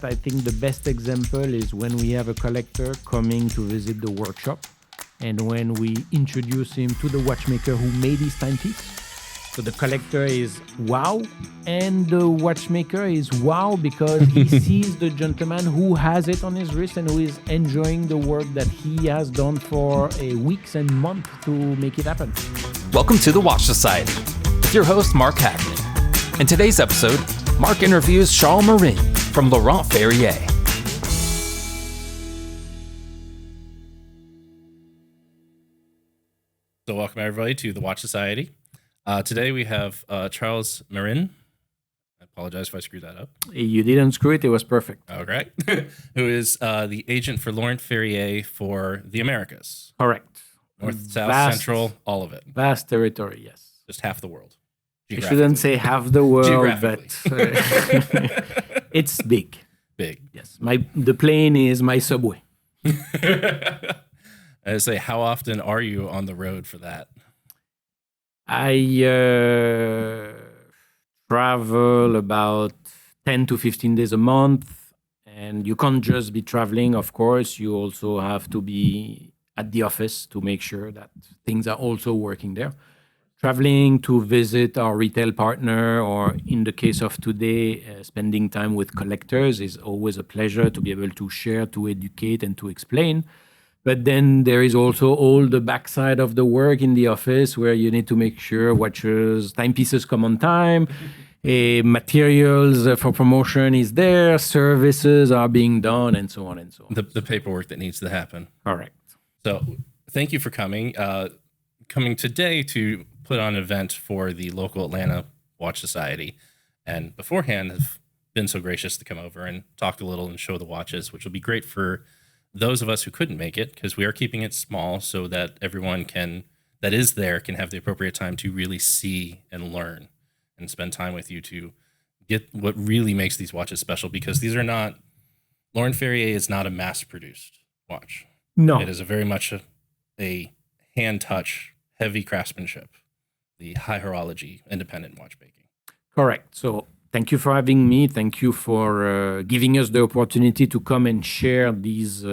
I think the best example is when we have a collector coming to visit the workshop and when we introduce him to the watchmaker who made his timepiece. So the collector is wow, and the watchmaker is wow because he sees the gentleman who has it on his wrist and who is enjoying the work that he has done for weeks and months to make it happen. Welcome to the Watch Society with your host, Mark Hackman. In today's episode, Mark interviews Charles Marin from Laurent Ferrier. So welcome everybody to the Watch Society. Today we have Charles Marin. I apologize if I screwed that up. You didn't screw it, it was perfect. Okay. Who is the agent for Laurent Ferrier for the Americas. Correct. North, South, Central, all of it. Vast territory, yes. Just half the world. I shouldn't say half the world, but it's big. Big. Yes. The plane is my subway. I say, how often are you on the road for that? I travel about 10 to 15 days a month, and you can't just be traveling, of course. You also have to be at the office to make sure that things are also working there. Traveling to visit our retail partner, or in the case of today, spending time with collectors is always a pleasure to be able to share, to educate, and to explain. But then there is also all the backside of the work in the office where you need to make sure watches, timepieces come on time, materials for promotion is there, services are being done, and so on and so on. The paperwork that needs to happen. Correct. So thank you for coming. Coming today to put on an event for the local Atlanta Watch Society. And beforehand have been so gracious to come over and talk a little and show the watches, which will be great for those of us who couldn't make it, because we are keeping it small so that everyone that is there can have the appropriate time to really see and learn and spend time with you to get what really makes these watches special, because these are not, Laurent Ferrier is not a mass-produced watch. No. It is very much a hand-touch, heavy craftsmanship, the high horology, independent watchmaking. Correct. So thank you for having me. Thank you for giving us the opportunity to come and share these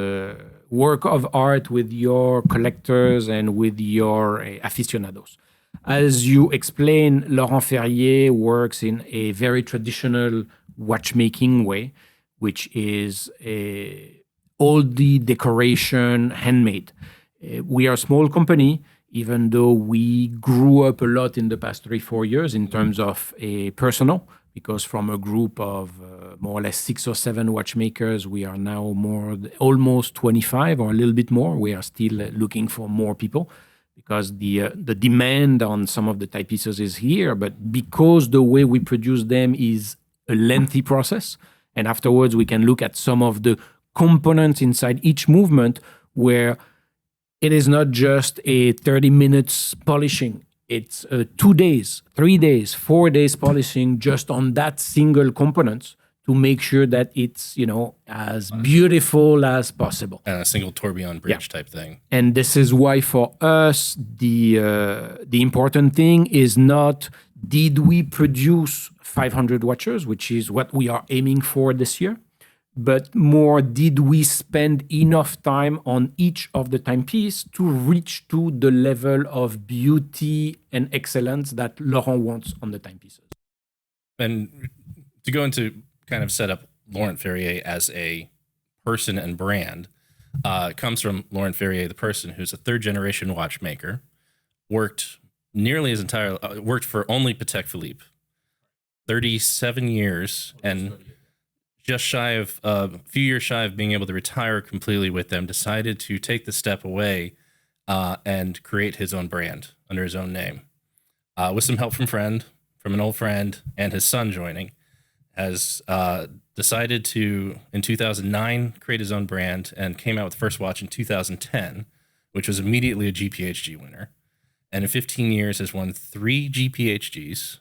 work of art with your collectors and with your aficionados. As you explained, Laurent Ferrier works in a very traditional watchmaking way, which is all the decoration handmade. We are a small company, even though we grew up a lot in the past 3-4 years in terms of a personnel, because from a group of more or less 6 or 7 watchmakers, we are now almost 25 or a little bit more. We are still looking for more people because the demand on some of the timepieces is here, but because the way we produce them is a lengthy process, and afterwards we can look at some of the components inside each movement where it is not just a 30 minutes polishing. It's 2 days, 3 days, 4 days polishing just on that single component to make sure that it's, as beautiful as possible. And a single tourbillon bridge type thing. And this is why for us, the important thing is not, did we produce 500 watches, which is what we are aiming for this year, but more, did we spend enough time on each of the timepiece to reach to the level of beauty and excellence that Laurent wants on the timepieces? And to go into kind of set up Laurent Ferrier as a person and brand, comes from Laurent Ferrier, the person who's a third generation watchmaker, worked for only Patek Philippe, 37 years, and just a few years shy of being able to retire completely with them, decided to take the step away and create his own brand under his own name. With some help from an old friend, and his son joining, has decided to, in 2009, create his own brand and came out with the first watch in 2010, which was immediately a GPHG winner. And in 15 years has won 3 GPHGs,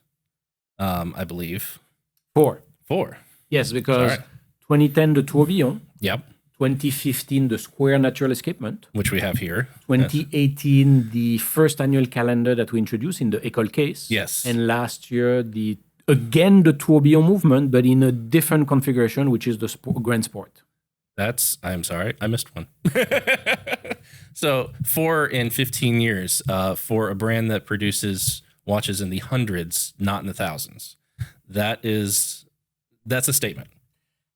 I believe. 4. Yes, because 2010, the tourbillon. Yep. 2015, the square natural escapement. Which we have here. 2018, the first annual calendar that we introduced in the École case. Yes. And last year, the again the tourbillon movement, but in a different configuration, which is the Grand Sport. I'm sorry, I missed one. So 4 in 15 years for a brand that produces watches in the hundreds, not in the thousands. That's a statement.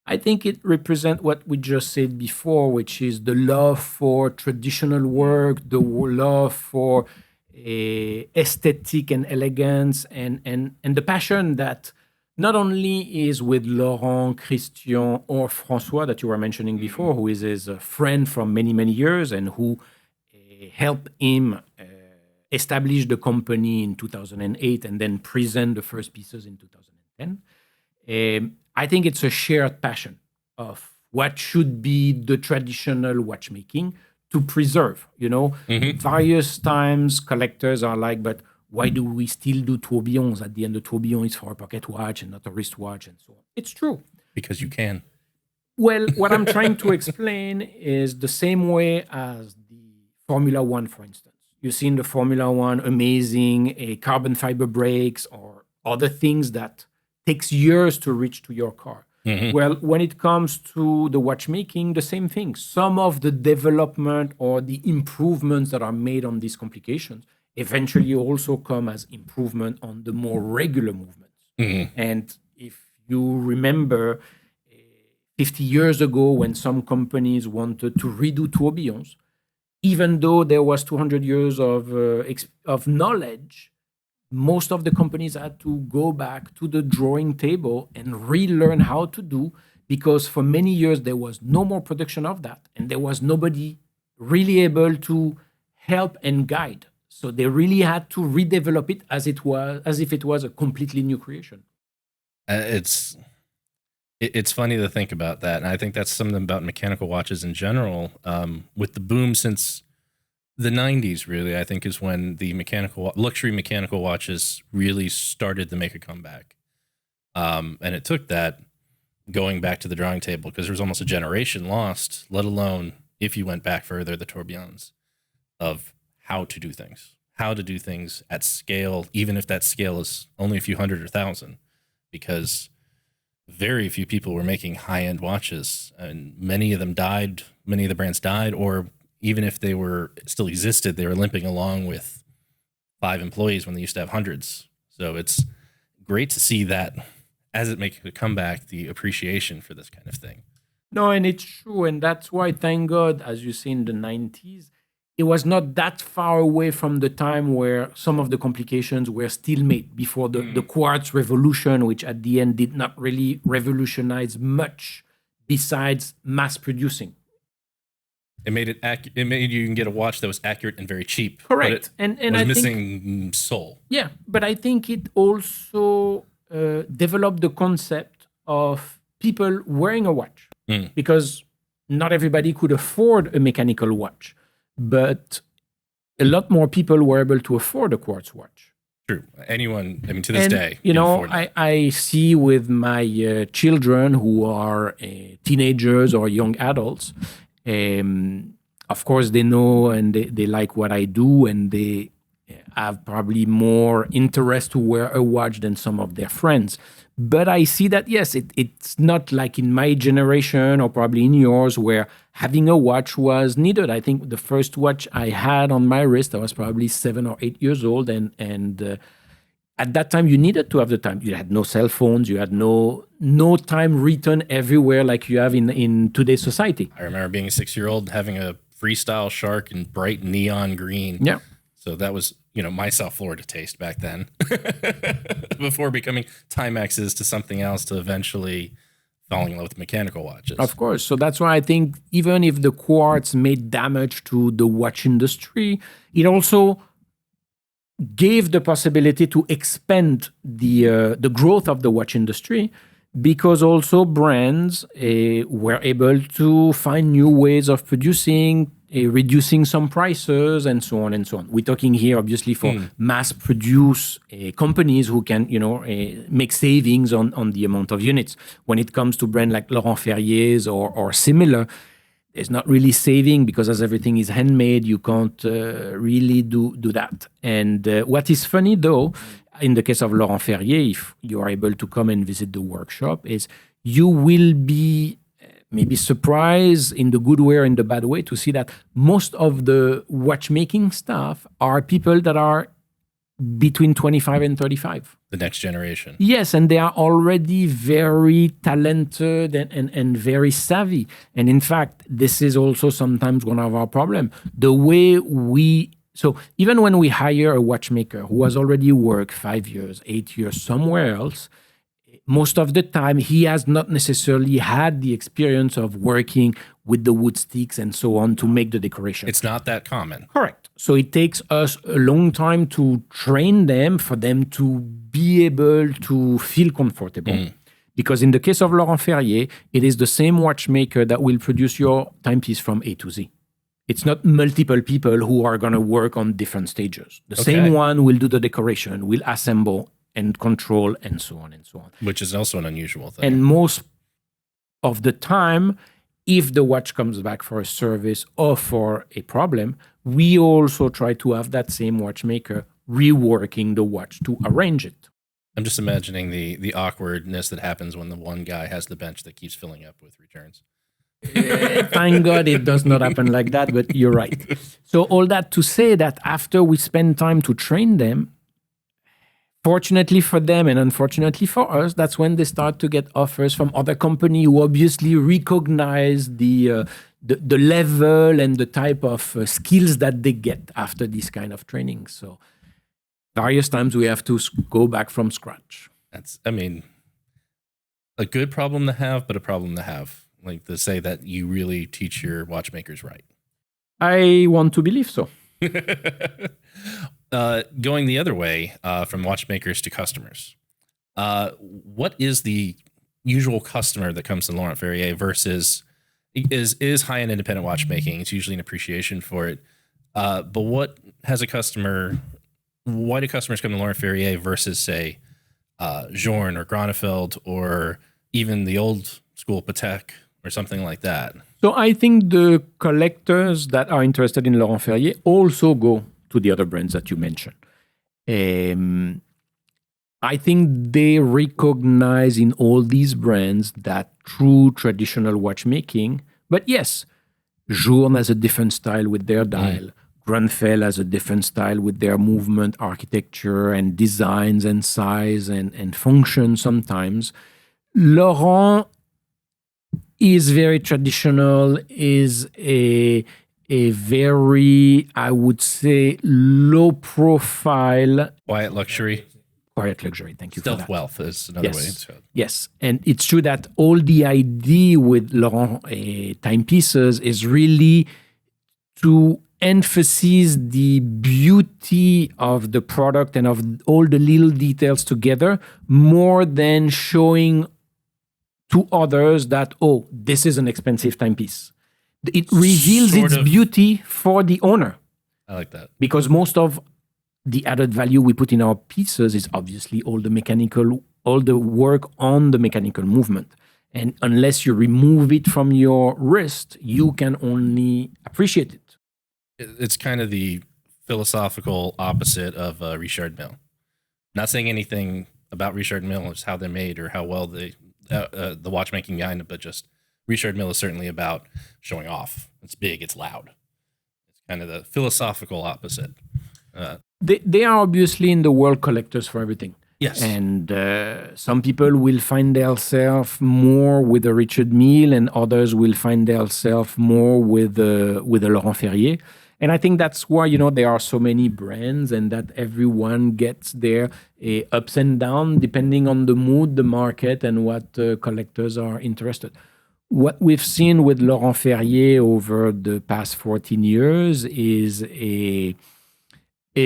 I think it represents what we just said before, which is the love for traditional work, the love for aesthetic and elegance, and the passion that not only is with Laurent, Christian, or François that you were mentioning before, who is his friend from many, many years and who helped him establish the company in 2008 and then present the first pieces in 2010. I think it's a shared passion of what should be the traditional watchmaking to preserve. Various times collectors are like, but why do we still do tourbillons? At the end, the tourbillon is for a pocket watch and not a wristwatch and so on. It's true. Because you can. Well, what I'm trying to explain is the same way as the Formula One, for instance. You've seen the Formula One, amazing carbon fiber brakes or other things that takes years to reach to your car. Mm-hmm. Well, when it comes to the watchmaking, the same thing. Some of the development or the improvements that are made on these complications eventually also come as improvement on the more regular movements. Mm-hmm. And if you remember 50 years ago when some companies wanted to redo tourbillons, even though there was 200 years of knowledge, most of the companies had to go back to the drawing table and relearn how to do, because for many years there was no more production of that and there was nobody really able to help and guide. So they really had to redevelop it as if it was a completely new creation. It's funny to think about that, and I think that's something about mechanical watches in general. With the boom since the 90s, really, I think is when the luxury mechanical watches really started to make a comeback. And it took that going back to the drawing table, because there was almost a generation lost, let alone if you went back further, the tourbillons, of how to do things at scale, even if that scale is only a few hundred or thousand, because very few people were making high-end watches, and many of the brands died, or even if they were still existed, they were limping along with 5 employees when they used to have hundreds. So it's great to see that as it makes a comeback, the appreciation for this kind of thing. No, and it's true. And that's why, thank God, as you see in the 90s, it was not that far away from the time where some of the complications were still made before the quartz revolution, which at the end did not really revolutionize much besides mass producing. It made you can get a watch that was accurate and very cheap. Correct. And was missing soul. Yeah, but I think it also developed the concept of people wearing a watch, because not everybody could afford a mechanical watch, but a lot more people were able to afford a quartz watch. True. Anyone, to this day. I see with my children who are teenagers or young adults, of course, they know and they like what I do, and they have probably more interest to wear a watch than some of their friends. But I see that, yes, it's not like in my generation or probably in yours where having a watch was needed. I think the first watch I had on my wrist, I was probably 7 or 8 years old. And at that time, you needed to have the time. You had no cell phones. You had no time written everywhere like you have in today's society. I remember being a 6-year-old having a freestyle shark in bright neon green. Yeah. So that was, my South Florida taste back then, before becoming Timexes to something else, to eventually falling in love with mechanical watches. Of course. So that's why I think even if the quartz made damage to the watch industry, it also gave the possibility to expand the growth of the watch industry, because also brands were able to find new ways of producing, reducing some prices, and so on and so on. We're talking here, obviously, for mass-produce companies who can, make savings on the amount of units. When it comes to brands like Laurent Ferrier's or similar, there's not really saving, because as everything is handmade, you can't really do that. And what is funny, though, in the case of Laurent Ferrier, if you are able to come and visit the workshop, is you will be maybe surprised in the good way or in the bad way to see that most of the watchmaking staff are people that are between 25 and 35. The next generation. Yes, and they are already very talented and very savvy. And in fact, this is also sometimes one of our problems. The way so even when we hire a watchmaker who has already worked 5 years, 8 years somewhere else, most of the time he has not necessarily had the experience of working with the wood sticks and so on to make the decoration. It's not that common. Correct. So it takes us a long time to train them, for them to be able to feel comfortable. Because in the case of Laurent Ferrier, it is the same watchmaker that will produce your timepiece from A to Z. It's not multiple people who are going to work on different stages. The same one will do the decoration, will assemble and control and so on and so on. Which is also an unusual thing. And most of the time, if the watch comes back for a service or for a problem, we also try to have that same watchmaker reworking the watch to arrange it. I'm just imagining the awkwardness that happens when the one guy has the bench that keeps filling up with returns. Thank God it does not happen like that, but you're right. So all that to say that after we spend time to train them, fortunately for them and unfortunately for us, that's when they start to get offers from other companies who obviously recognize the level and the type of skills that they get after this kind of training. So various times we have to go back from scratch. That's, I mean, a good problem to have, but a problem to have. Like to say that you really teach your watchmakers right. I want to believe so. Going the other way, from watchmakers to customers, what is the usual customer that comes to Laurent Ferrier versus is high-end independent watchmaking? It's usually an appreciation for it. But what has a customer? Why do customers come to Laurent Ferrier versus, say, Journe or Gronefeld or even the old school Patek or something like that? So I think the collectors that are interested in Laurent Ferrier also go to the other brands that you mentioned. I think they recognize in all these brands that true traditional watchmaking, but yes, Journe has a different style with their dial. Gronefeld has a different style with their movement, architecture, and designs and size and function sometimes. Laurent is very traditional, is a very, I would say, low profile. Quiet luxury. Quiet luxury, thank you for that. Stealth wealth is another way. Yes, and it's true that all the idea with Laurent timepieces is really to emphasize the beauty of the product and of all the little details together, more than showing to others that, oh, this is an expensive timepiece. It reveals its beauty for the owner. I like that. Because most of the added value we put in our pieces is obviously all the work on the mechanical movement. And unless you remove it from your wrist, you can only appreciate it. It's kind of the philosophical opposite of Richard Mille. Not saying anything about Richard Mille, just how they're made or how well they, the watchmaking behind it, but just Richard Mille is certainly about showing off. It's big, it's loud. It's kind of the philosophical opposite. They are obviously in the world collectors for everything. Yes. And some people will find themselves more with a Richard Mille, and others will find themselves more with a Laurent Ferrier. And I think that's why, there are so many brands and that everyone gets their ups and downs depending on the mood, the market, and what collectors are interested. What we've seen with Laurent Ferrier over the past 14 years is a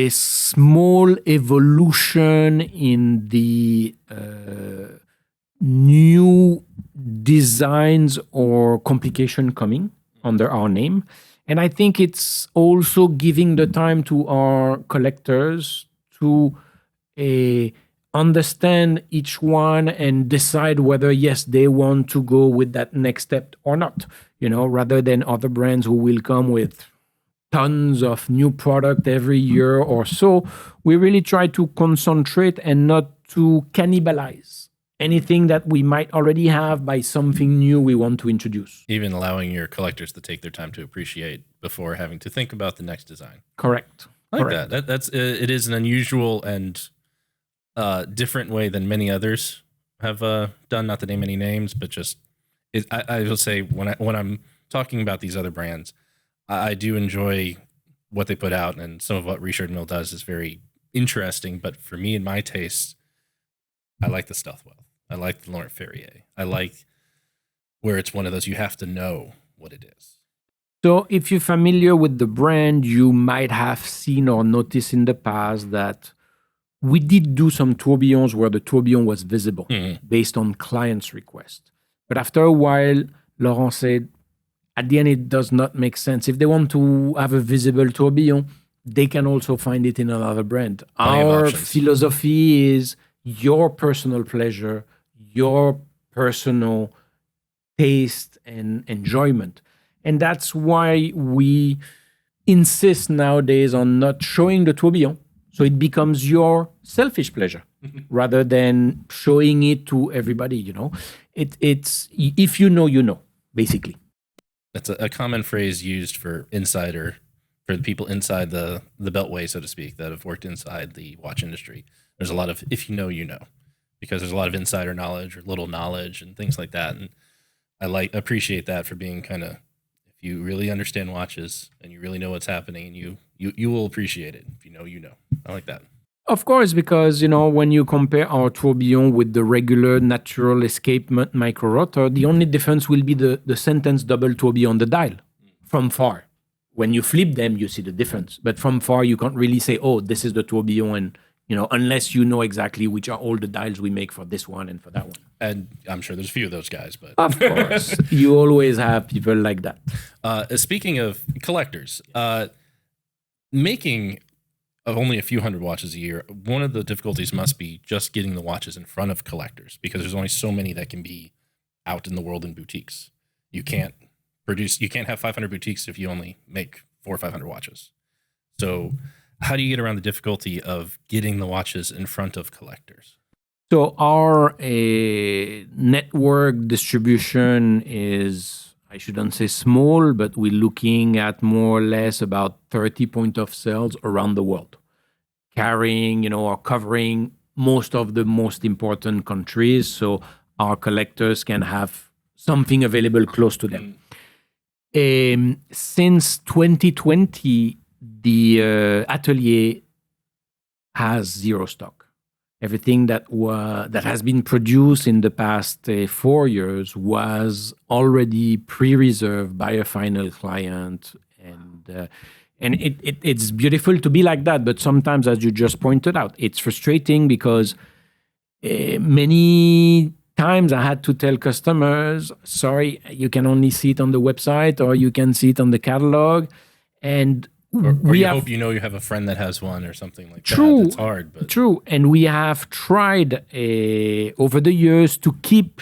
small evolution in the new designs or complication coming under our name. And I think it's also giving the time to our collectors to understand each one and decide whether, yes, they want to go with that next step or not, rather than other brands who will come with tons of new product every year or so. We really try to concentrate and not to cannibalize anything that we might already have by something new we want to introduce. Even allowing your collectors to take their time to appreciate before having to think about the next design. Correct. I like Correct. that. That's it is an unusual and different way than many others have done. Not to name any names, but just I will say when I'm talking about these other brands, I do enjoy what they put out, and some of what Richard Mille does is very interesting. But for me and my taste, I like the Stealth Wealth. I like the Laurent Ferrier. I like where it's one of those you have to know what it is. So if you're familiar with the brand, you might have seen or noticed in the past that we did do some tourbillons where the tourbillon was visible based on clients' request. But after a while, Laurent said, at the end, it does not make sense. If they want to have a visible tourbillon, they can also find it in another brand. Plenty of Our options. philosophy is your personal pleasure, your personal taste and enjoyment. And that's why we insist nowadays on not showing the tourbillon. So it becomes your selfish pleasure rather than showing it to everybody, you know. It's if you know, basically. That's a common phrase used for the people inside the beltway, so to speak, that have worked inside the watch industry. There's a lot of if you know, because there's a lot of insider knowledge or little knowledge and things like that. And I appreciate that for being kind of, if you really understand watches and you really know what's happening, and you will appreciate it. If you know. I like that. Of course, because, you know, when you compare our tourbillon with the regular natural escapement micro rotor, the only difference will be the sentence double tourbillon on the dial from far. When you flip them, you see the difference. But from far, you can't really say, oh, this is the tourbillon, and, you know, unless you know exactly which are all the dials we make for this one and for that one. And I'm sure there's a few of those guys, but Of course, you always have people like that. Speaking of collectors, making of only a few hundred watches a year, one of the difficulties must be just getting the watches in front of collectors, because there's only so many that can be out in the world in boutiques. You can't have 500 boutiques if you only make 400 or 500 watches. So how do you get around the difficulty of getting the watches in front of collectors? So our network distribution is, I shouldn't say small, but we're looking at more or less about 30 point of sales around the world, carrying, you know, or covering most of the most important countries. So our collectors can have something available close to them. Since 2020, the atelier has zero stock. Everything that has been produced in the past 4 years was already pre-reserved by a final client, and it's beautiful to be like that. But sometimes, as you just pointed out, it's frustrating because many times I had to tell customers, "Sorry, you can only see it on the website, or you can see it on the catalog," and Or you hope you have a friend that has one or something like True. that. It's hard, but True. And we have tried over the years to keep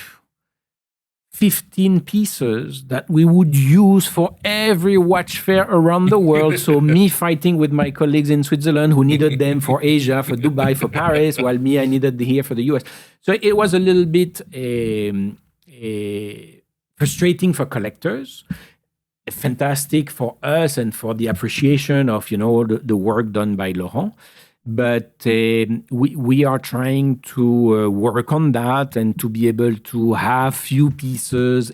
15 pieces that we would use for every watch fair around the world. So me fighting with my colleagues in Switzerland who needed them for Asia, for Dubai, for Paris, while me, I needed here for the US. So it was a little bit frustrating for collectors. Fantastic for us and for the appreciation of, you know, the work done by Laurent. But we are trying to work on that and to be able to have few pieces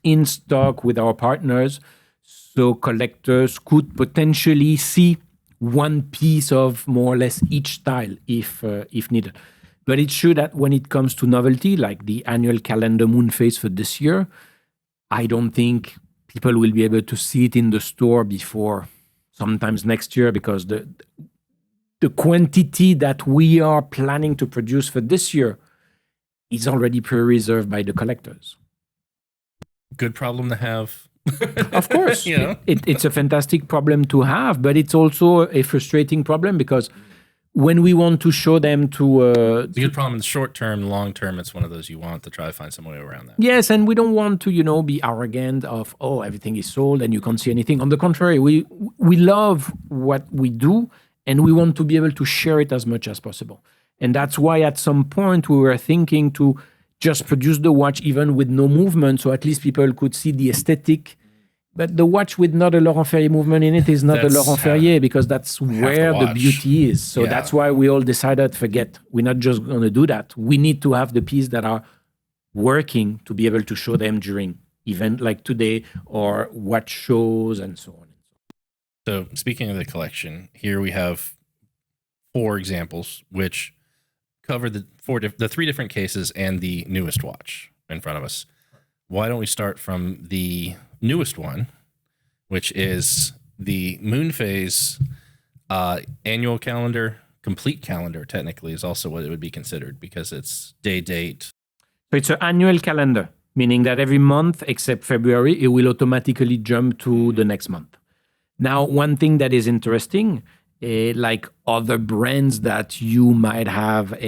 in stock with our partners, so collectors could potentially see one piece of more or less each style if needed. But it's true that when it comes to novelty, like the annual calendar moon phase for this year, I don't think people will be able to see it in the store before sometimes next year, because the quantity that we are planning to produce for this year is already pre-reserved by the collectors. good problem to have. Of course, it's a fantastic problem to have, but it's also a frustrating problem because when we want to show them to It's a good problem in the short term. Long term, it's one of those you want to try to find some way around that. yes, and we don't want to be arrogant of everything is sold and you can't see anything. On the contrary, we love what we do and we want to be able to share it as much as possible. And that's why at some point we were thinking to just produce the watch even with no movement, so at least people could see the aesthetic. But the watch with not a Laurent Ferrier movement in it is not a Laurent Ferrier, because that's where the beauty is. So that's why we all decided, forget, we're not just going to do that. We need to have the pieces that are working to be able to show them during event like today or watch shows and so on. So speaking of the collection, here we have 4 examples which cover the 3 different cases and the newest watch in front of us. Why don't we start from the newest one, which is the moon phase annual calendar, complete calendar technically is also what it would be considered, because it's day, date. So it's an annual calendar, meaning that every month except February, it will automatically jump to the next month. Now, one thing that is interesting, like other brands that you might have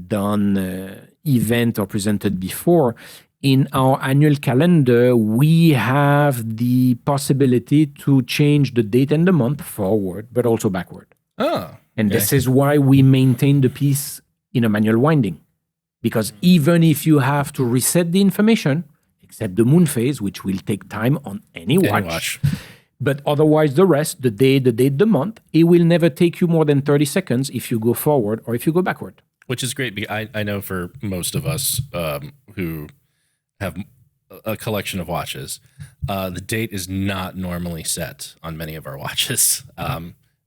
done event or presented before, in our annual calendar, we have the possibility to change the date and the month forward, but also backward. Oh, and this is why we maintain the piece in a manual winding. Because even if you have to reset the information, except the moon phase, which will take time on any watch. But otherwise, the rest, the day, the date, the month, it will never take you more than 30 seconds if you go forward or if you go backward. Which is great, because I know for most of us who have a collection of watches, the date is not normally set on many of our watches,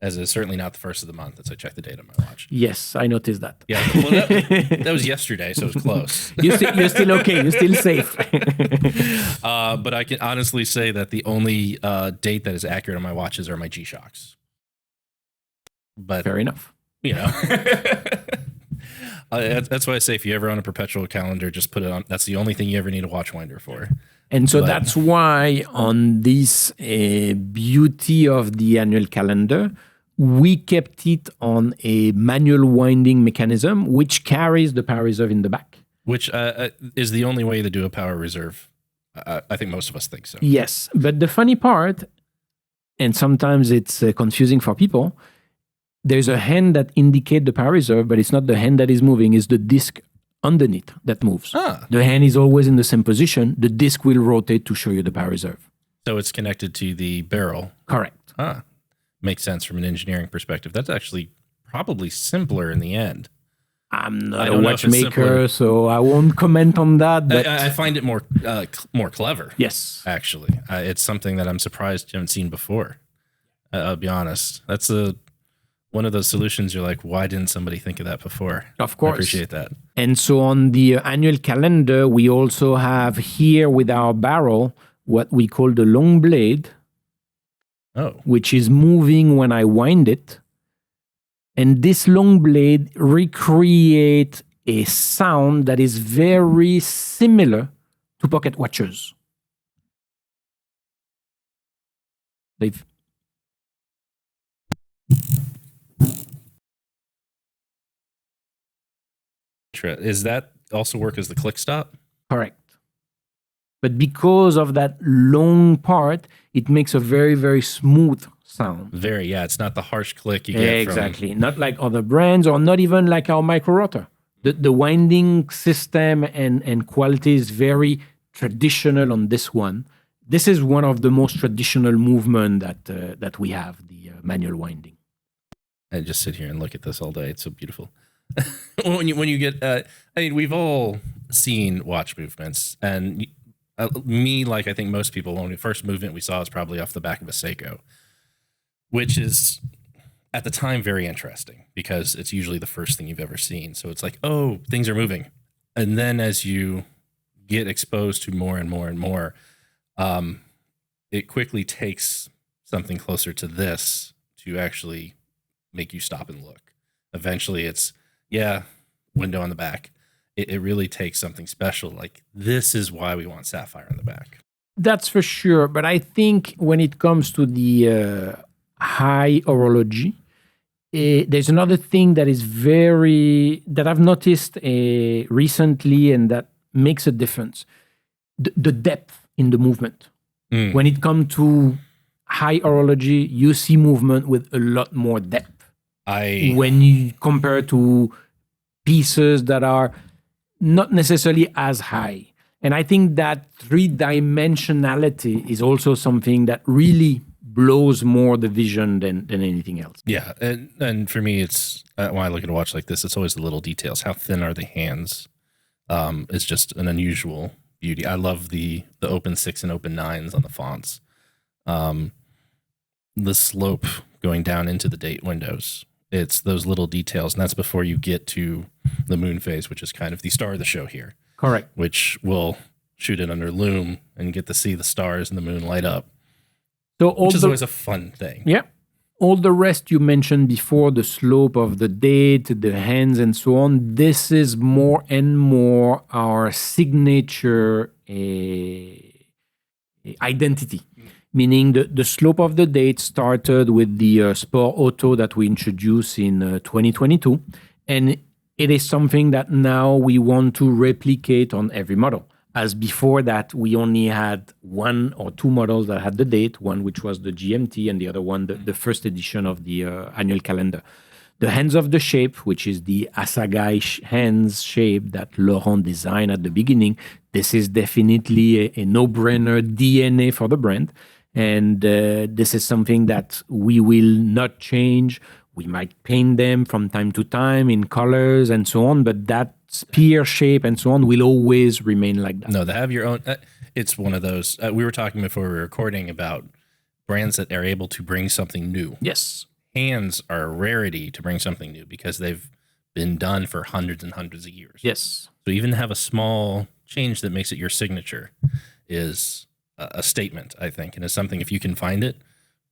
as it's certainly not the first of the month as I check the date on my watch. Yes, I noticed that. Yeah, well, that was yesterday, so it was close. You're still okay. You're still safe. But I can honestly say that the only date that is accurate on my watches are my G-Shocks. But fair enough. That's why I say if you ever own a perpetual calendar, just put it on. That's the only thing you ever need a watch winder for. And so that's why on this beauty of the annual calendar, we kept it on a manual winding mechanism, which carries the power reserve in the back. Which is the only way to do a power reserve. I think most of us think so. Yes, but the funny part, and sometimes it's confusing for people, there's a hand that indicates the power reserve, but it's not the hand that is moving, it's the disc underneath that moves. The hand is always in the same position. The disc will rotate to show you the power reserve. So it's connected to the barrel. Correct. Makes sense from an engineering perspective. That's actually probably simpler in the end. I'm not a watchmaker, so I won't comment on that. But I find it more clever. Yes. Actually. It's something that I'm surprised you haven't seen before. I'll be honest. That's one of those solutions you're like, why didn't somebody think of that before? Of course. I appreciate that. And so on the annual calendar, we also have here with our barrel what we call the long blade, which is moving when I wind it. And this long blade recreates a sound that is very similar to pocket watches. Is that also work as the click stop? Correct. But because of that long part, it makes a very, very smooth sound. It's not the harsh click you get exactly. Not like other brands, or not even like our micro rotor. The winding system and quality is very traditional on this one. This is one of the most traditional movement that we have, the manual winding. I just sit here and look at this all day. It's so beautiful. when you get, I mean, we've all seen watch movements, and me, like I think most people, when the first movement we saw was probably off the back of a Seiko, which is at the time very interesting because it's usually the first thing you've ever seen. So it's like, oh, things are moving. And then as you get exposed to more and more and more, it quickly takes something closer to this to actually make you stop and look. Eventually it's, window on the back. It really takes something special. Like, this is why we want sapphire on the back. That's for sure. But I think when it comes to the high horology, there's another thing that is that I've noticed recently and that makes a difference. The depth in the movement. When it comes to high horology, you see movement with a lot more depth. When you compare to pieces that are not necessarily as high. And I think that three-dimensionality is also something that really blows more the vision than anything else. Yeah, and for me, it's when I look at a watch like this, it's always the little details. How thin are the hands? Is just an unusual beauty. I love the open 6 and open 9s on the fonts. The slope going down into the date windows. It's those little details, and that's before you get to the moon phase, which is kind of the star of the show here. Correct. Which will shoot it under lume and get to see the stars and the moon light up. So which is always a fun thing. Yeah. All the rest you mentioned before, the slope of the date, the hands, and so on, this is more and more our signature identity. Meaning the slope of the date started with the Sport Auto that we introduced in 2022. And it is something that now we want to replicate on every model. As before that, we only had 1 or 2 models that had the date, one which was the GMT and the other one, the first edition of the annual calendar. The hands of the shape, which is the assegai hands shape that Laurent designed at the beginning, this is definitely a no-brainer DNA for the brand. And this is something that we will not change. We might paint them from time to time in colors and so on, but that spear shape and so on will always remain like that. No, they have your own. It's one of those. We were talking before we were recording about brands that are able to bring something new. Yes. Hands are a rarity to bring something new because they've been done for hundreds and hundreds of years. Yes. So even to have a small change that makes it your signature is a statement, I think, and it's something, if you can find it,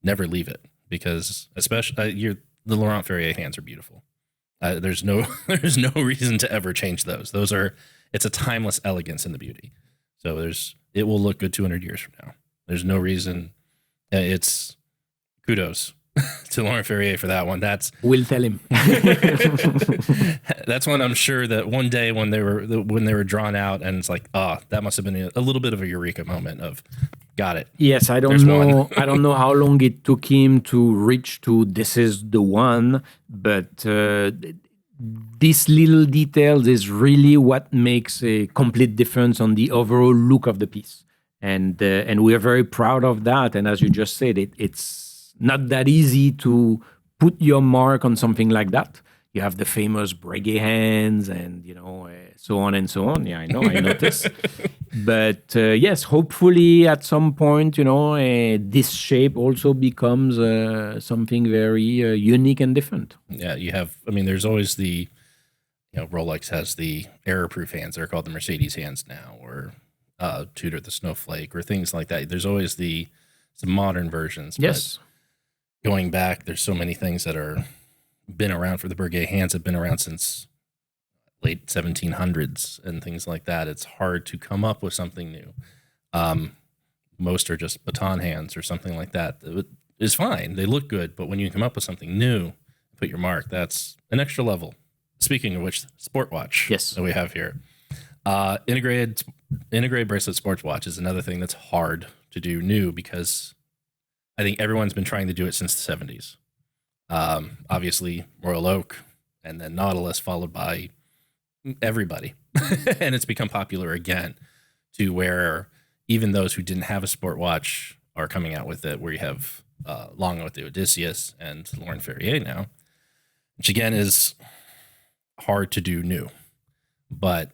never leave it, because especially the Laurent Ferrier hands are beautiful. There's no reason to ever change those. It's a timeless elegance in the beauty. So it will look good 200 years from now. There's no reason. It's kudos to Laurent Ferrier for that one. We'll tell him. That's one I'm sure that one day when they were drawn out, and it's like, that must have been a little bit of a eureka moment of, got it. Yes, I don't know. I don't know how long it took him to reach to this is the one, but these little details is really what makes a complete difference on the overall look of the piece, and we are very proud of that. And as you just said, it's not that easy to put your mark on something like that. You have the famous Breguet hands and, so on and so on. Yeah, I know, I noticed. But yes, hopefully at some point, this shape also becomes something very unique and different. Yeah, there's always Rolex has the error-proof hands. They're called the Mercedes hands now, or Tudor the Snowflake, or things like that. There's always some modern versions. Yes. But going back, there's so many things that are been around for the Breguet hands have been around since late 1700s and things like that. It's hard to come up with something new. Most are just baton hands or something like that. It's fine. They look good, but when you come up with something new, put your mark, that's an extra level. Speaking of which, sport watch that we have here. Integrated bracelet sports watch is another thing that's hard to do new, because I think everyone's been trying to do it since the 70s. Obviously, Royal Oak, and then Nautilus, followed by everybody. And it's become popular again, to where even those who didn't have a sport watch are coming out with it, where you have long with the Odysseus and Laurent Ferrier now, which again is hard to do new. But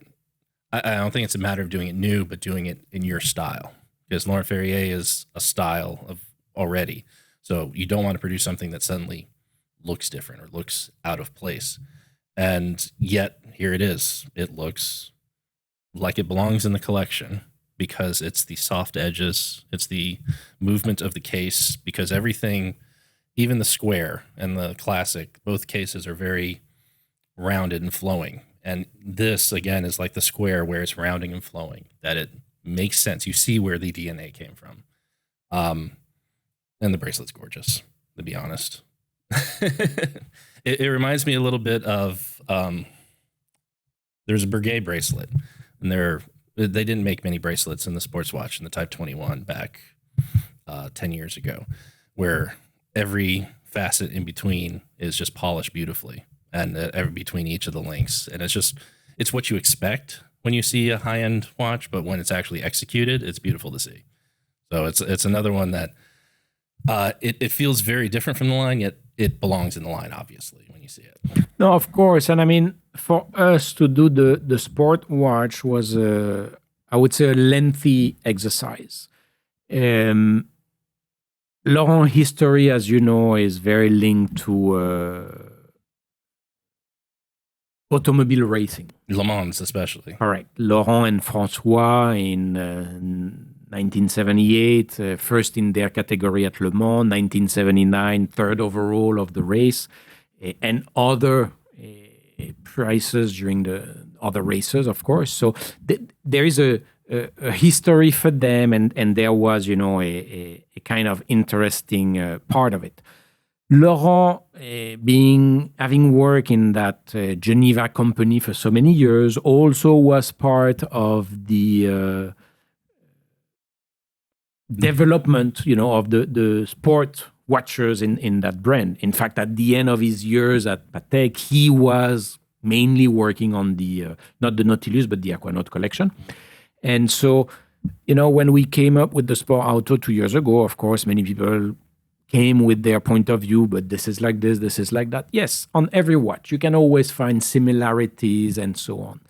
I don't think it's a matter of doing it new, but doing it in your style, because Laurent Ferrier is a style of already. So you don't want to produce something that suddenly looks different or looks out of place. And yet here it is. It looks like it belongs in the collection, because it's the soft edges, it's the movement of the case, because everything, even the square and the classic, both cases are very rounded and flowing. And this, again, is like the square, where it's rounding and flowing, that it makes sense. You see where the DNA came from. And the bracelet's gorgeous, to be honest. It reminds me a little bit of there's a Breguet bracelet, and they didn't make many bracelets in the sports watch in the Type 21 back 10 years ago, where every facet in between is just polished beautifully, and between each of the links, and it's what you expect when you see a high-end watch, but when it's actually executed, it's beautiful to see. So it's another one that it feels very different from the line, yet it belongs in the line, obviously, when you see it. No, of course. And I mean, for us to do the sport watch was, I would say, a lengthy exercise. Laurent history, as you know, is very linked to automobile racing. Le Mans, especially. Correct. Laurent and Francois in 1978, first in their category at Le Mans, 1979, third overall of the race, and other prizes during the other races, of course. So there is a history for them, and there was, a kind of interesting part of it. Laurent, having worked in that Geneva company for so many years, also was part of the development, of the sport watchers in that brand. In fact, at the end of his years at Patek, he was mainly working on the not the Nautilus, but the Aquanaut collection. And so, when we came up with the Sport Auto 2 years ago, of course, many people came with their point of view, but this is like this is like that. Yes, on every watch, you can always find similarities and so on.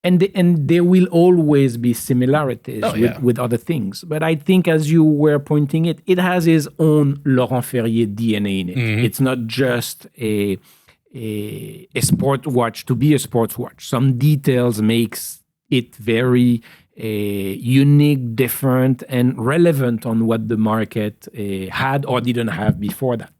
And there will always be similarities with other things. But I think, as you were pointing it has his own Laurent Ferrier DNA in it. Mm-hmm. It's not just a sport watch to be a sports watch. Some details makes it very unique, different, and relevant on what the market had or didn't have before that.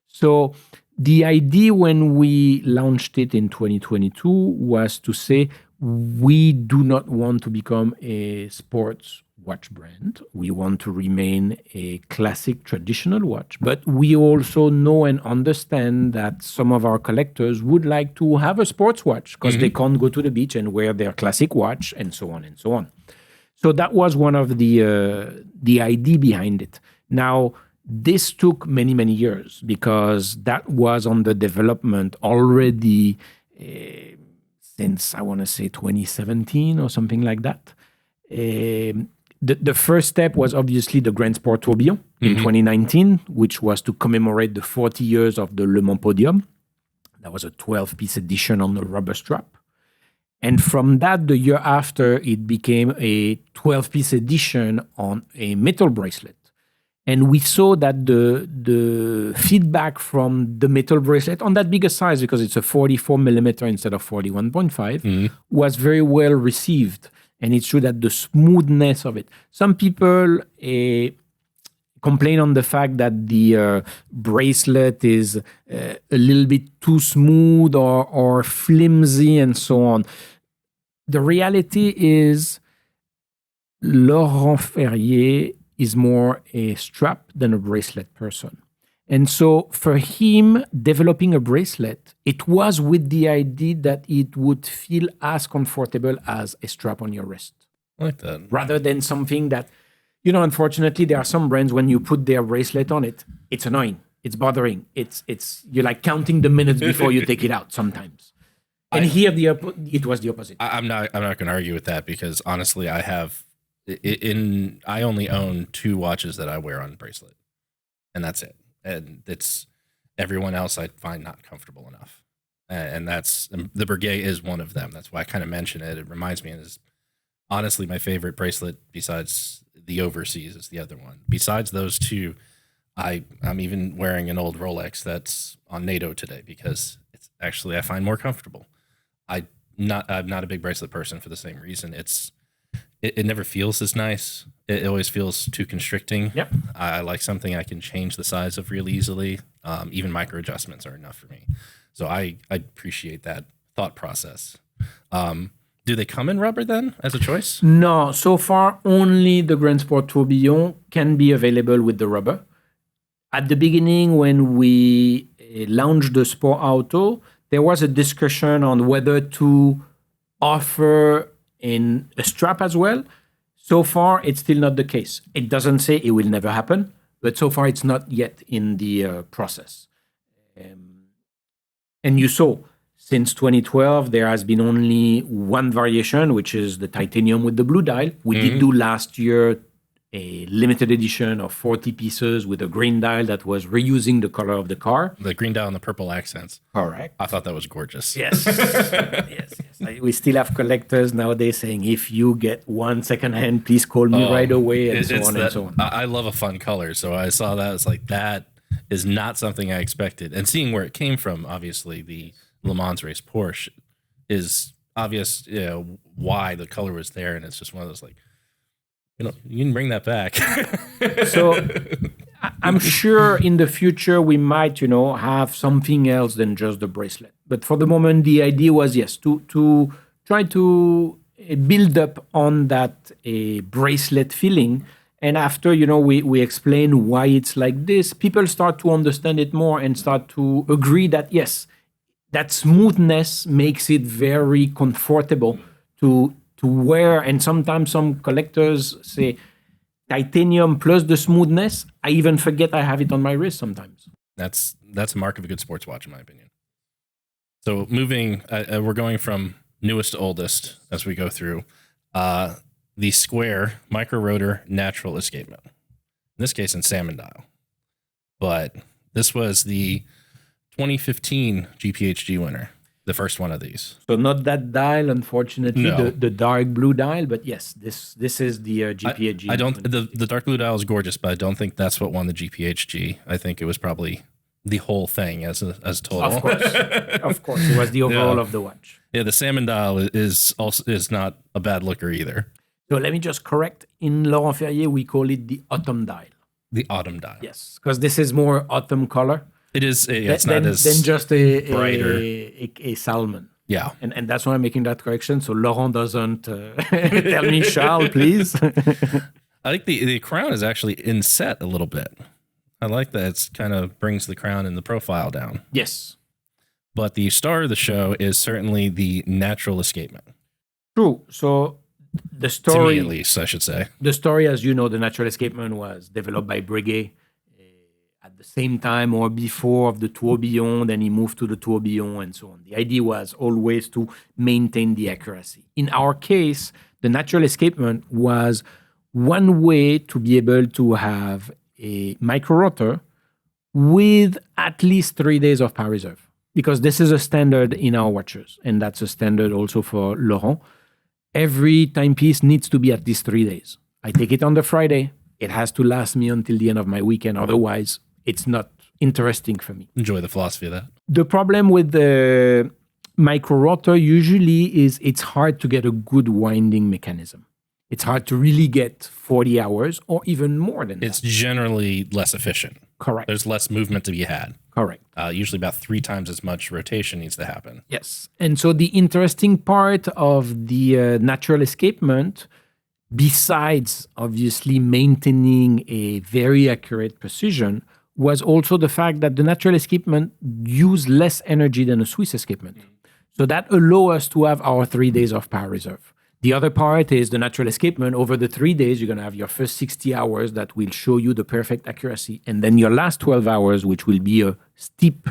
So the idea when we launched it in 2022 was to say, we do not want to become a sports watch brand. We want to remain a classic traditional watch, but we also know and understand that some of our collectors would like to have a sports watch because they can't go to the beach and wear their classic watch, and so on and so on. So that was one of the idea behind it. Now, this took many, many years because that was on the development already since, I want to say, 2017 or something like that. The first step was obviously the Grand Sport Tourbillon in 2019, which was to commemorate the 40 years of the Le Mans podium. That was a 12-piece edition on the rubber strap. And from that, the year after, it became a 12-piece edition on a metal bracelet. And we saw that the feedback from the metal bracelet on that bigger size, because it's a 44 millimeter instead of 41.5, was very well received. And it's true that the smoothness of it. Some people complain on the fact that the bracelet is a little bit too smooth or flimsy and so on. The reality is Laurent Ferrier is more a strap than a bracelet person. And so for him, developing a bracelet, it was with the idea that it would feel as comfortable as a strap on your wrist. I like that. Rather than something that, unfortunately, there are some brands, when you put their bracelet on it, it's annoying. It's bothering. It's you're like counting the minutes before you take it out sometimes. And here, it was the opposite. I'm not going to argue with that because honestly, I only own 2 watches that I wear on bracelet, and that's it. And it's everyone else I find not comfortable enough. And that's the Breguet is one of them. That's why I kind of mention it. It reminds me, and is honestly my favorite bracelet besides the Overseas is the other one. Besides those 2, I'm even wearing an old Rolex that's on NATO today because it's actually I find more comfortable. I'm not a big bracelet person for the same reason. It never feels as nice. It always feels too constricting. Yep. I like something I can change the size of really easily. Even micro adjustments are enough for me. So I appreciate that thought process. Do they come in rubber then as a choice? No, so far only the Grand Sport Tourbillon can be available with the rubber. At the beginning, when we launched the Sport Auto, there was a discussion on whether to offer in a strap as well. So far, it's still not the case. It doesn't say it will never happen, but so far it's not yet in the process. And you saw, since 2012, there has been only one variation, which is the titanium with the blue dial. We did do last year a limited edition of 40 pieces with a green dial that was reusing the color of the car. The green dial and the purple accents. Correct. I thought that was gorgeous. Yes. yes. We still have collectors nowadays saying, if you get one secondhand, please call me right away, and so on and so on. I love a fun color, so I saw that. It's like, that is not something I expected. And seeing where it came from, obviously, the Le Mans race Porsche is obvious, why the color was there, and it's just one of those, like, you can bring that back. So I'm sure in the future we might, have something else than just the bracelet. But for the moment, the idea was, yes, to try to build up on that bracelet feeling. And after, we explain why it's like this, people start to understand it more and start to agree that, yes, that smoothness makes it very comfortable to wear. And sometimes some collectors say titanium plus the smoothness. I even forget I have it on my wrist sometimes. That's a mark of a good sports watch, in my opinion. So moving, we're going from newest to oldest as we go through. The square micro rotor natural escapement. In this case, in salmon dial. But this was the 2015 GPHG winner. The first one of these. So not that dial, unfortunately, No. the dark blue dial, but yes, this is the GPHG. I don't. The dark blue dial is gorgeous, but I don't think that's what won the GPHG. I think it was probably the whole thing as total. Of course, it was the overall of the watch. Yeah, the salmon dial is not a bad looker either. So let me just correct. In Laurent Ferrier, we call it the autumn dial. The autumn dial. Yes, because this is more autumn color. It is. It's not as than just a brighter. a salmon. Yeah. And that's why I'm making that correction. So Laurent doesn't tell me, Charles, please. I think the crown is actually inset a little bit. I like that. It's kind of brings the crown and the profile down. Yes. But the star of the show is certainly the natural escapement. True. So the story, to me at least, I should say. The story, as you know, the natural escapement was developed by Breguet at the same time or before of the tourbillon. Then he moved to the tourbillon and so on. The idea was always to maintain the accuracy. In our case, the natural escapement was one way to be able to have a micro rotor with at least 3 days of power reserve, because this is a standard in our watches, and that's a standard also for Laurent. Every timepiece needs to be at least 3 days. I take it on the Friday. It has to last me until the end of my weekend. Otherwise, it's not interesting for me. Enjoy the philosophy of that. The problem with the micro rotor usually is it's hard to get a good winding mechanism. It's hard to really get 40 hours or even more than that. It's generally less efficient. Correct. There's less movement to be had. Correct. Usually about 3 times as much rotation needs to happen. Yes. And so the interesting part of the natural escapement, besides obviously maintaining a very accurate precision, was also the fact that the natural escapement used less energy than a Swiss escapement. So that allows us to have our 3 days of power reserve. The other part is the natural escapement. Over the 3 days, you're going to have your first 60 hours that will show you the perfect accuracy. And then your last 12 hours, which will be a steep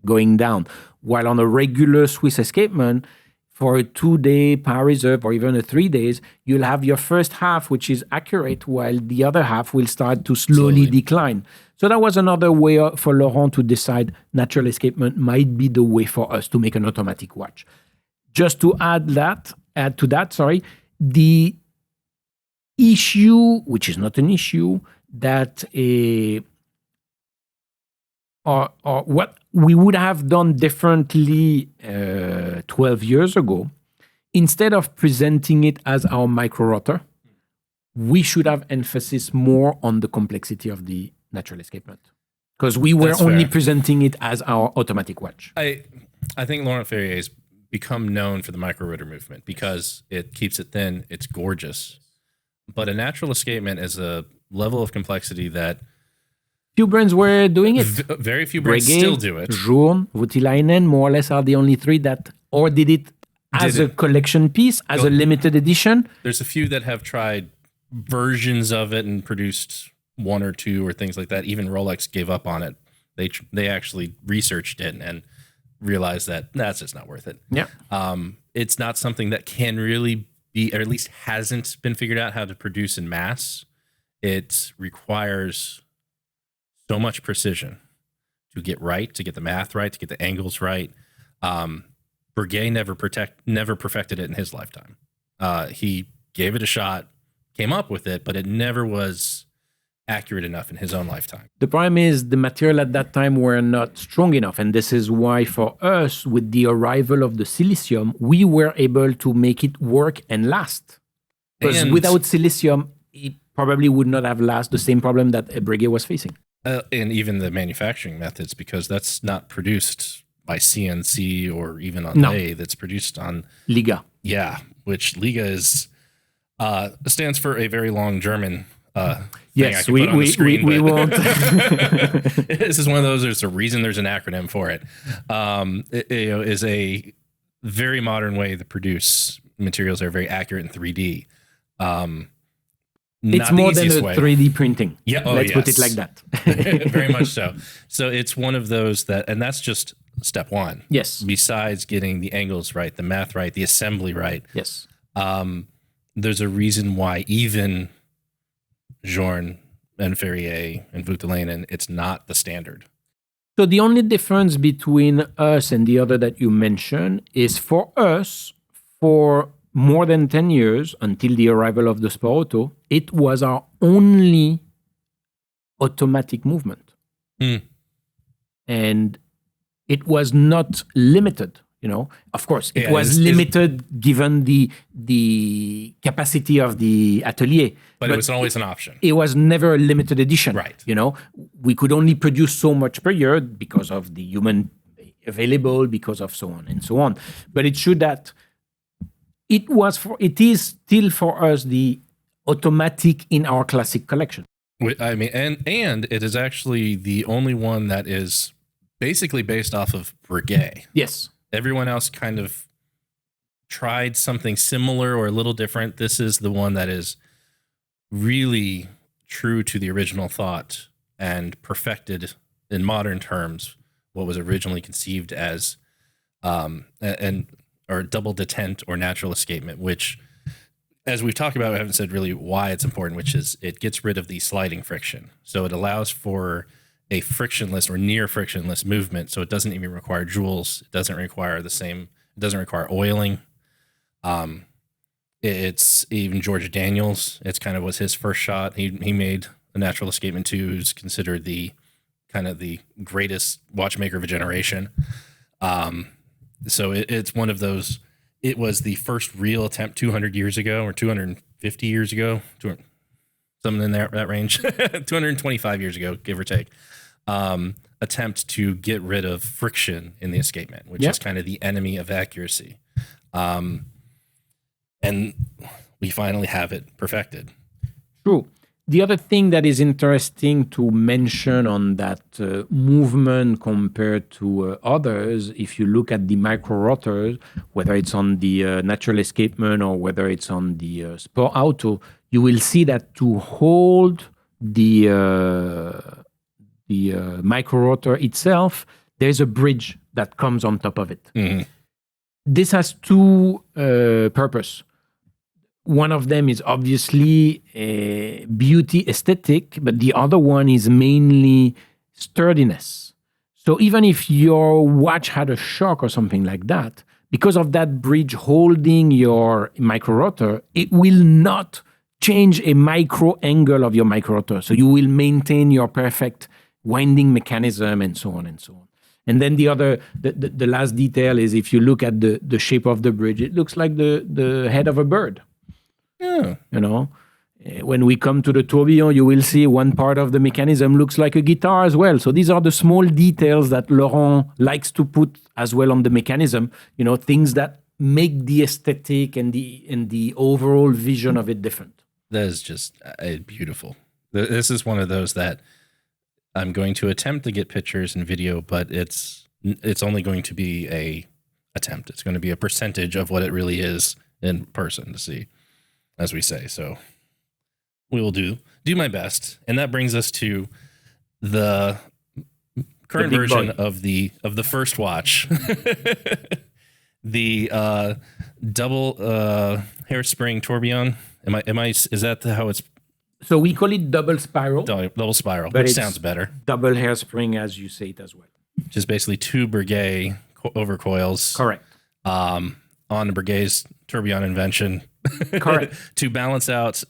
going down. While on a regular Swiss escapement, for a 2-day power reserve or even a 3 days, you'll have your first half, which is accurate, while the other half will start to slowly decline. So that was another way for Laurent to decide natural escapement might be the way for us to make an automatic watch. Just to add to that, the issue, which is not an issue, that or what we would have done differently 12 years ago, instead of presenting it as our micro rotor, we should have emphasis more on the complexity of the natural escapement, because we were only presenting it as our automatic watch. I think Laurent Ferrier has become known for the micro rotor movement because it keeps it thin, it's gorgeous. But a natural escapement is a level of complexity that Few brands were doing it. Very few brands Breguet, still do it. Journe, Voutilainen, more or less are the only three that or did it as a collection piece, as a limited edition. There's a few that have tried versions of it and produced one or two or things like that. Even Rolex gave up on it. They actually researched it and realized that that's just not worth it. Yeah. It's not something that can really be, or at least hasn't been figured out how to produce in mass. It requires so much precision to get right, to get the math right, to get the angles right. Breguet never perfected it in his lifetime. He gave it a shot, came up with it, but it never was accurate enough in his own lifetime. The problem is the material at that time were not strong enough. And this is why for us, with the arrival of the silicium, we were able to make it work and last. Because without silicium, it probably would not have lasted, the same problem that Breguet was facing. And even the manufacturing methods, because that's not produced by CNC or even on lathe. That's produced on Liga. Yeah, which Liga is stands for a very long German yes, we won't. This is one of those. There's a reason there's an acronym for it. It is a very modern way to produce materials that are very accurate in 3D. It's more than a 3D printing. Yeah, let's put it like that. Very much so. So it's one of those and that's just step one. Yes. Besides getting the angles right, the math right, the assembly right. Yes. There's a reason why even Journe and Ferrier and Voutilainen, it's not the standard. So the only difference between us and the other that you mentioned is for us, for more than 10 years, until the arrival of the Sport Auto, it was our only automatic movement. And it was not limited. Of course, it was limited given the capacity of the atelier. But it was always an option. It was never a limited edition. Right. We could only produce so much per year because of the human available, because of so on and so on. But it should that it is still for us the automatic in our classic collection. I mean, and it is actually the only one that is basically based off of Breguet. Yes. Everyone else kind of tried something similar or a little different. This is the one that is really true to the original thought and perfected in modern terms what was originally conceived as or double detent or natural escapement, which, as we've talked about, we haven't said really why it's important, which is it gets rid of the sliding friction. So it allows for a frictionless or near frictionless movement. So it doesn't even require jewels. It doesn't require it doesn't require oiling. It's even George Daniels. It's kind of was his first shot. He made a natural escapement too, who's considered the kind of the greatest watchmaker of a generation. So it's one of those, it was the first real attempt 200 years ago or 250 years ago, something in that range, 225 years ago, give or take, attempt to get rid of friction in the escapement, which is kind of the enemy of accuracy. And we finally have it perfected. True. The other thing that is interesting to mention on that movement compared to others, if you look at the micro rotors, whether it's on the natural escapement or whether it's on the Sport Auto, you will see that to hold the micro rotor itself, there's a bridge that comes on top of it. Mm-hmm. This has two purposes. One of them is obviously beauty aesthetic, but the other one is mainly sturdiness. So even if your watch had a shock or something like that, because of that bridge holding your micro rotor, it will not change a micro angle of your micro rotor. So you will maintain your perfect winding mechanism and so on and so on. And then the last detail is if you look at the shape of the bridge, it looks like the head of a bird. Yeah. When we come to the tourbillon, you will see one part of the mechanism looks like a guitar as well. So these are the small details that Laurent likes to put as well on the mechanism, things that make the aesthetic and the overall vision of it different. That is just beautiful. This is one of those that I'm going to attempt to get pictures and video, but it's only going to be a attempt. It's going to be a percentage of what it really is in person to see, as we say. So we will do my best. And that brings us to the current version of the first watch. The double hairspring tourbillon. Is that how it's? So we call it double spiral. Double spiral, but which sounds better. Double hairspring, as you say it as well. Just basically two Breguet overcoils. Correct. On the Breguet's tourbillon invention. Correct. To balance out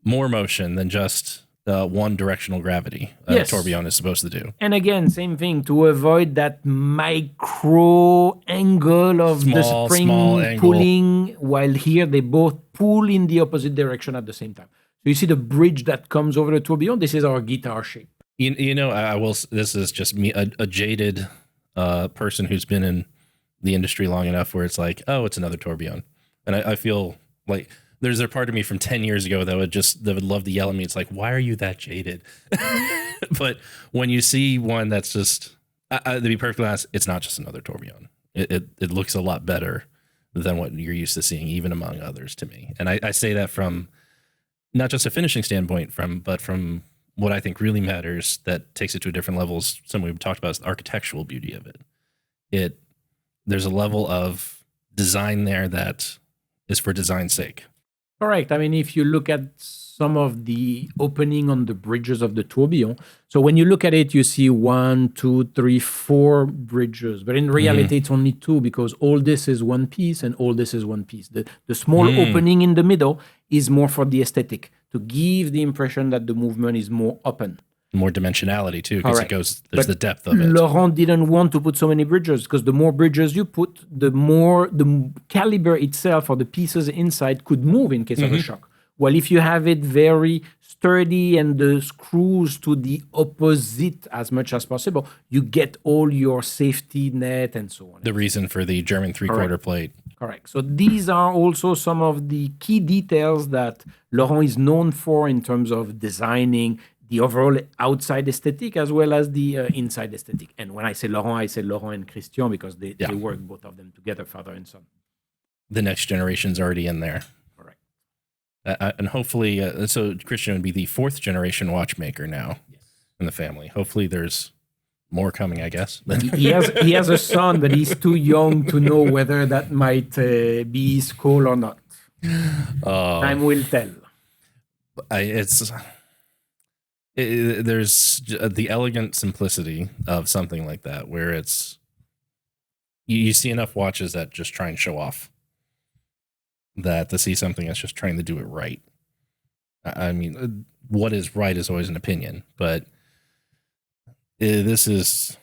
more motion than just one directional gravity. Yes. Tourbillon is supposed to do. And again, same thing, to avoid that micro angle of the spring pulling, while here they both pull in the opposite direction at the same time. So you see the bridge that comes over the tourbillon. This is our guitar shape. You know, I will. This is just me, a jaded person who's been in the industry long enough where it's like, oh, it's another tourbillon, and I feel like there's a part of me from 10 years ago that would love to yell at me. It's like, why are you that jaded? But when you see one that's just, to be perfectly honest, it's not just another tourbillon. It looks a lot better than what you're used to seeing, even among others, to me. And I say that from not just a finishing standpoint, but from what I think really matters, that takes it to a different level. Something we've talked about is the architectural beauty of it. There's a level of design there that is for design's sake. Correct. I mean, if you look at some of the opening on the bridges of the tourbillon, so when you look at it, you see 1, 2, 3, 4 bridges. But in reality, it's only 2, because all this is one piece and all this is one piece. The small opening in the middle is more for the aesthetic, to give the impression that the movement is more open. More dimensionality too, because there's the depth of it. Laurent didn't want to put so many bridges, because the more bridges you put, the more the caliber itself or the pieces inside could move in case of a shock. Well, if you have it very sturdy and the screws to the opposite as much as possible, you get all your safety net and so on. The reason for the German 3/4 plate. Correct. So these are also some of the key details that Laurent is known for in terms of designing the overall outside aesthetic as well as the inside aesthetic. And when I say Laurent and Christian, because they work, both of them together, father and son. The next generation's already in there. Correct. And hopefully, so Christian would be the 4th generation watchmaker now in the family. Hopefully there's more coming, I guess. He has a son, but he's too young to know whether that might be his call or not. Time will tell. There's the elegant simplicity of something like that, where it's you see enough watches that just try and show off, that to see something that's just trying to do it right. I mean, what is right is always an opinion, but this is,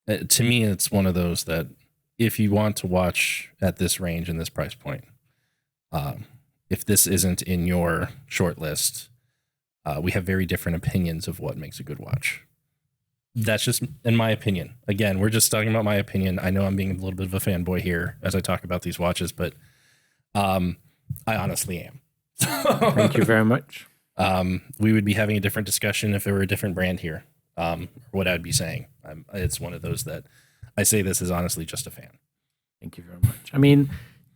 to me, it's one of those that if you want to watch at this range and this price point, if this isn't in your short list, we have very different opinions of what makes a good watch. That's just in my opinion. Again, we're just talking about my opinion. I know I'm being a little bit of a fanboy here as I talk about these watches, but I honestly am. Thank you very much. We would be having a different discussion if it were a different brand here. What I'd be saying. It's one of those that I say this is honestly just a fan. Thank you very much. I mean,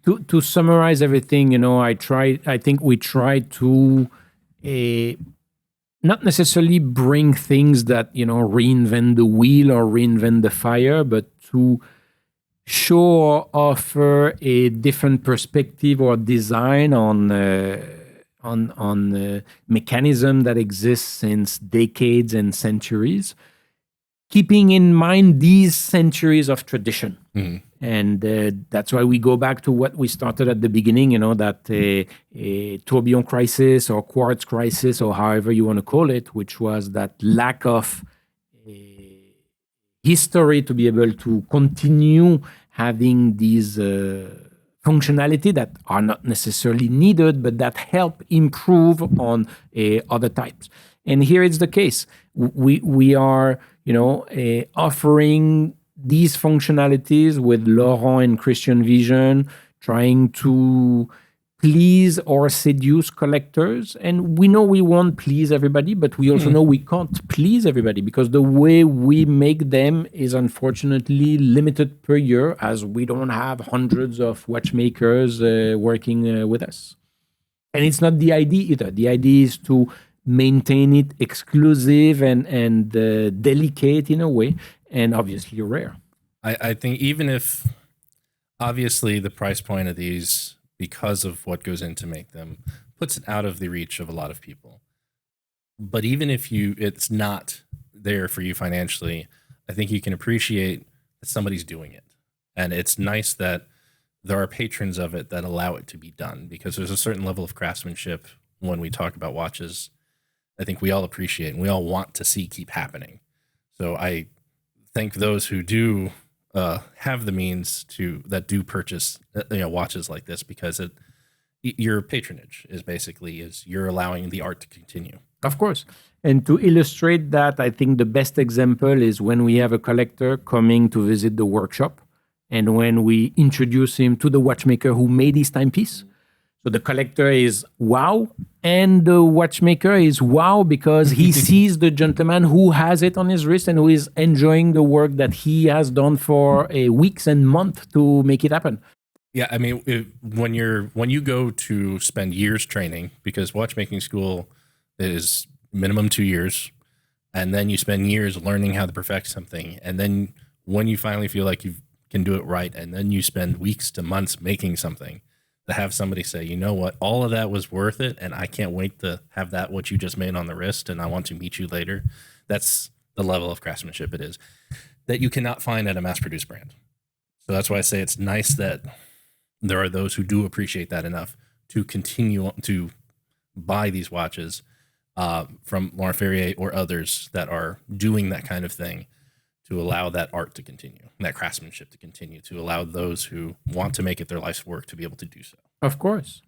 to summarize everything, I think we try to not necessarily bring things that, reinvent the wheel or reinvent the fire, but to show or offer a different perspective or design on mechanism that exists since decades and centuries, keeping in mind these centuries of tradition. And that's why we go back to what we started at the beginning, that a tourbillon crisis or quartz crisis, or however you want to call it, which was that lack of history to be able to continue having these functionality that are not necessarily needed, but that help improve on other types. And here it's the case. We are, offering these functionalities with Laurent and Christian vision, trying to please or seduce collectors. And we know we won't please everybody, but we also know we can't please everybody because the way we make them is unfortunately limited per year, as we don't have hundreds of watchmakers working with us. And it's not the idea either. The idea is to maintain it exclusive and delicate in a way, and obviously rare. I think even if obviously the price point of these, because of what goes in to make them, puts it out of the reach of a lot of people. But even if it's not there for you financially, I think you can appreciate that somebody's doing it. And it's nice that there are patrons of it that allow it to be done, because there's a certain level of craftsmanship when we talk about watches I think we all appreciate and we all want to see keep happening. So I thank those who do have the means that do purchase watches like this, because your patronage is you're allowing the art to continue. Of course. And to illustrate that, I think the best example is when we have a collector coming to visit the workshop, and when we introduce him to the watchmaker who made his timepiece. So the collector is wow, and the watchmaker is wow, because he sees the gentleman who has it on his wrist and who is enjoying the work that he has done for weeks and months to make it happen. Yeah, I mean, when you go to spend years training, because watchmaking school is minimum 2 years, and then you spend years learning how to perfect something, and then when you finally feel like you can do it right, and then you spend weeks to months making something, to have somebody say, you know what, all of that was worth it, and I can't wait to have that what you just made on the wrist, and I want to meet you later. That's the level of craftsmanship it is that you cannot find at a mass-produced brand. So that's why I say it's nice that there are those who do appreciate that enough to continue to buy these watches from Laurent Ferrier or others that are doing that kind of thing, to allow that art to continue, that craftsmanship to continue, to allow those who want to make it their life's work to be able to do so. Of course.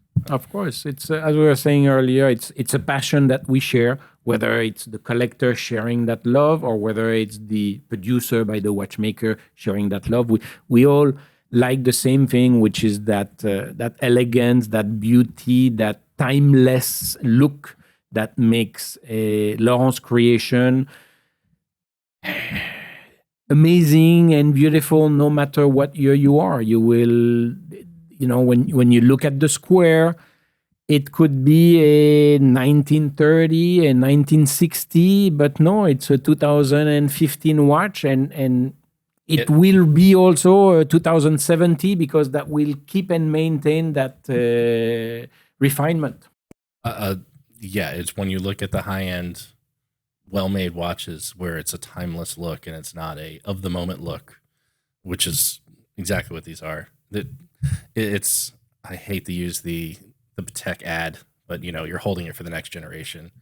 It's as we were saying earlier, it's a passion that we share, whether it's the collector sharing that love or whether it's the producer by the watchmaker sharing that love. We all like the same thing, which is that elegance, that beauty, that timeless look that makes Laurent's creation amazing and beautiful, no matter what year you are. You will, when you look at the square, it could be a 1930, a 1960, but no, it's a 2015 watch, and it will be also a 2070, because that will keep and maintain that refinement. Yeah, it's when you look at the high-end well-made watches where it's a timeless look and it's not a of-the-moment look, which is exactly what these are. It's I hate to use the Patek ad, but you're holding it for the next generation.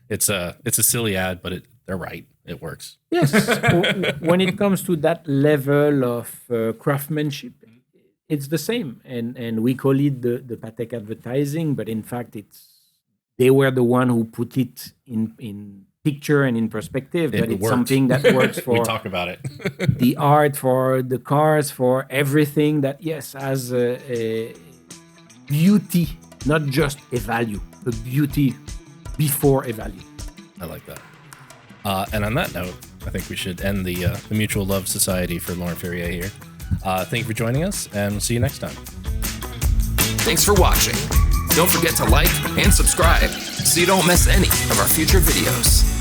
It's a silly ad, but they're right. It works. Yes. When it comes to that level of craftsmanship, it's the same, and we call it the Patek advertising, but in fact they were the one who put it in picture and in perspective, but it's something that works for we talk about it. The art, for the cars, for everything that has a beauty, not just a value, a beauty before a value. I like that. And on that note, I think we should end the Mutual Love Society for Laurent Ferrier here. Thank you for joining us, and we'll see you next time. Thanks for watching. Don't forget to like and subscribe so you don't miss any of our future videos.